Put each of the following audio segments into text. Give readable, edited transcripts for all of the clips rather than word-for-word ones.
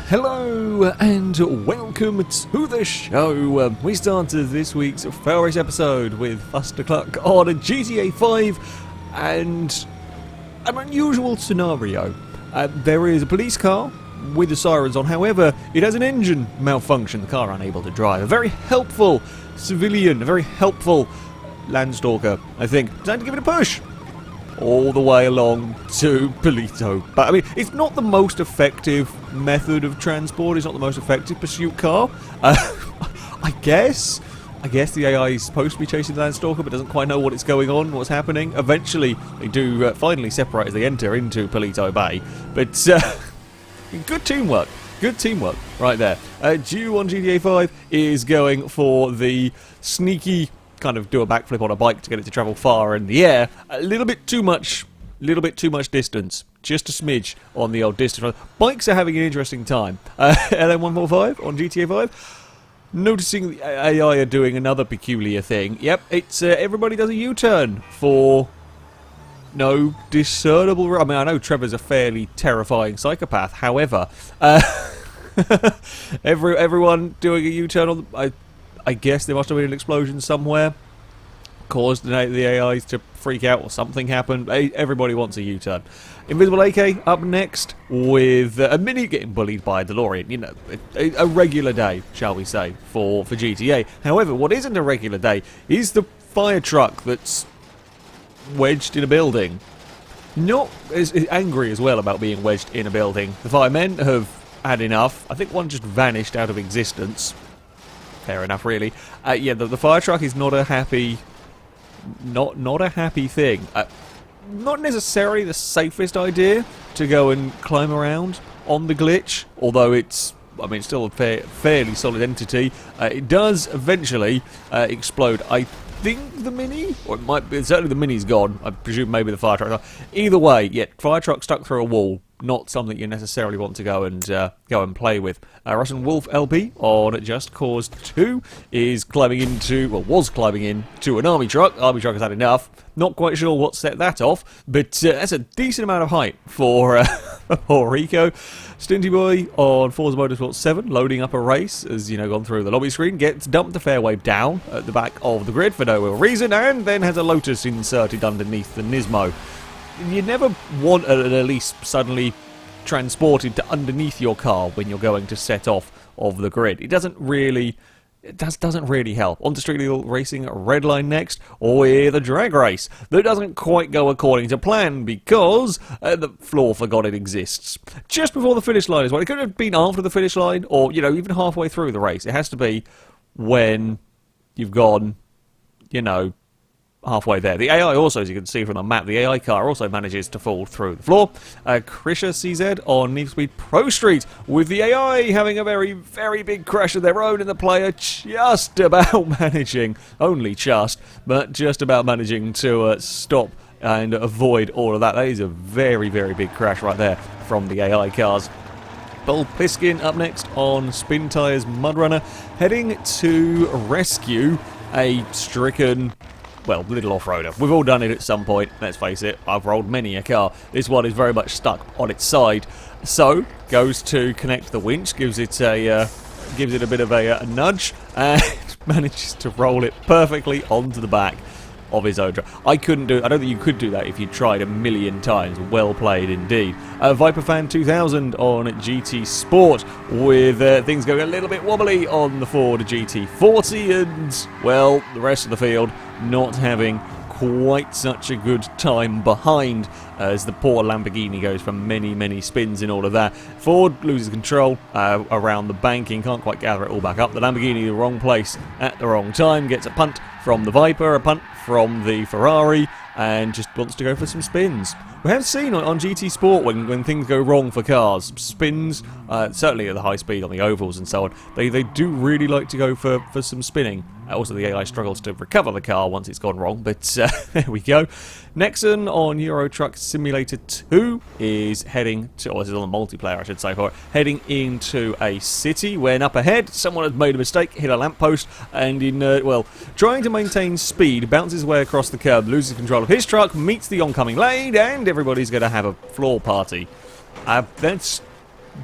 Hello and welcome to the show. We started this week's FailRace episode with Fuster Cluck on a GTA 5 and an unusual scenario. There is a police car with the sirens on, however, it has an engine malfunction, the car unable to drive. A very helpful civilian, a very helpful landstalker, I think, decided to give it a push all the way along to Polito. But I mean, it's not the most effective method of transport, it's not the most effective pursuit car. I guess the AI is supposed to be chasing the Landstalker, but doesn't quite know what is going on, what's happening. Eventually, they do finally separate as they enter into Polito Bay. But good teamwork right there. Dew on GTA 5 is going for the sneaky kind of do a backflip on a bike to get it to travel far in the air. A little bit too much distance. Just a smidge on the old distance. Bikes are having an interesting time. LM145 on GTA 5. Noticing the AI are doing another peculiar thing. Yep, it's everybody does a U-turn for no discernible... I mean, I know Trevor's a fairly terrifying psychopath. However, everyone doing a U-turn on... I guess there must have been an explosion somewhere, caused the AIs to freak out or something happened. Everybody wants a U-turn. Invisible AK up next with a Mini getting bullied by a DeLorean. You know, a regular day, shall we say, for GTA. However, what isn't a regular day is the fire truck that's wedged in a building. Not as angry as well about being wedged in a building. The firemen have had enough. I think one just vanished out of existence. Fair enough, really. Yeah, the fire truck is not a happy, not a happy thing. Not necessarily the safest idea to go and climb around on the glitch, although it's, I mean, still a fairly solid entity. It does eventually explode. I think the Mini, or it might be, certainly the Mini's gone. I presume maybe the fire truck. Either way, yeah, fire truck stuck through a wall. Not something you necessarily want to go and play with. Russian Wolf LP on Just Cause 2 is climbing into, well, was climbing into an army truck. Army truck has had enough. Not quite sure what set that off, but that's a decent amount of height for poor Rico. Stinty Boy on Forza Motorsport 7, loading up a race, as you know, gone through the lobby screen, gets dumped a fair way down at the back of the grid for no real reason, and then has a Lotus inserted underneath the Nismo. You never want an Elise suddenly transported to underneath your car when you're going to set off of the grid. It doesn't really help. On to Street Legal Racing Redline next, with a drag race that doesn't quite go according to plan because the floor forgot it exists. Just before the finish line as well. It could have been after the finish line or, you know, even halfway through the race. It has to be when you've gone, you know, halfway there. The AI also, as you can see from the map, the AI car also manages to fall through the floor. Krisha CZ on Need for Speed Pro Street, with the AI having a very, very big crash of their own, and the player just about managing, only just, but just about managing to stop and avoid all of that. That is a very, very big crash right there from the AI cars. Bull Piskin up next on Spin Tires Mudrunner, heading to rescue a stricken, well, little off-roader. We've all done it at some point, let's face it. I've rolled many a car. This one is very much stuck on its side. So, goes to connect the winch, gives it a bit of a nudge, and manages to roll it perfectly onto the back of his own truck. I don't think you could do that if you tried a million times. Well played indeed. Viperfan 2000 on GT Sport, with things going a little bit wobbly on the Ford GT40, and, well, the rest of the field not having quite such a good time behind, as the poor Lamborghini goes for many, many spins in all of that. Ford loses control around the banking, can't quite gather it all back up. The Lamborghini the wrong place at the wrong time, gets a punt from the Viper, a punt from the Ferrari, and just wants to go for some spins. We have seen on GT Sport when things go wrong for cars, spins, certainly at the high speed on the ovals and so on, they do really like to go for some spinning. Also, the AI struggles to recover the car once it's gone wrong, but there we go. Nexon on Euro Truck Simulator 2 is heading to, or this is on the multiplayer I should say for it, heading into a city when up ahead someone has made a mistake, hit a lamppost, and in, well, trying to maintain speed, bounces his way across the curb, loses control of his truck, meets the oncoming lane, and everybody's going to have a floor party. That's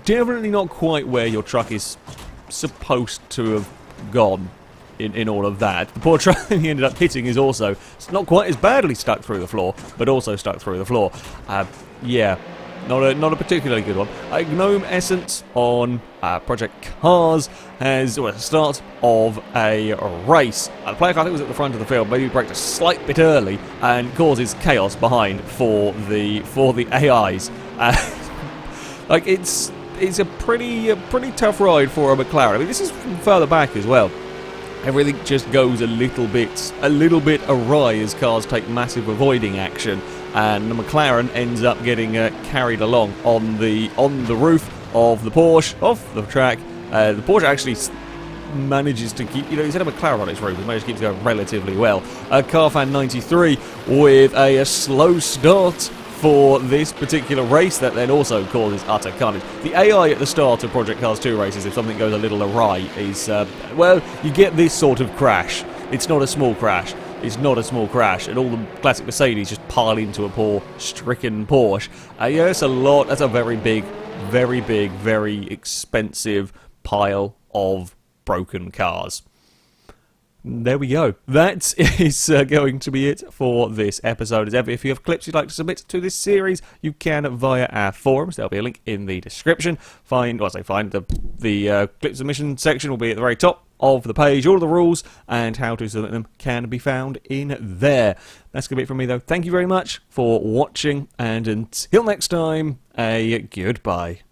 definitely not quite where your truck is supposed to have gone in all of that. The poor truck he ended up hitting is also not quite as badly stuck through the floor, but also stuck through the floor. Yeah, not a particularly good one. Gnome Essence on Project Cars has the start of a race. The player car, I think, was at the front of the field, maybe braked a slight bit early and causes chaos behind for the AIs. Like it's a pretty tough ride for a McLaren. I mean, this is from further back as well. Everything just goes a little bit awry as cars take massive avoiding action, and the McLaren ends up getting carried along on the roof of the Porsche off the track. The Porsche actually manages to keep, he's had a McLaren on its roof, it manages to keep it going relatively well. Carfan 93 with a slow start for this particular race that then also causes utter carnage. The AI at the start of Project Cars 2 races, if something goes a little awry, is, well, you get this sort of crash. It's not a small crash. It's not a small crash, and all the classic Mercedes just pile into a poor, stricken Porsche. Yeah, it's a lot. That's a very big, very expensive pile of broken cars. There we go. That is going to be it for this episode. As ever, if you have clips you'd like to submit to this series, you can via our forums. There'll be a link in the description. The clip submission section will be at the very top of the page. All of the rules and how to submit them can be found in there. That's going to be it from me, though. Thank you very much for watching, and until next time, a goodbye.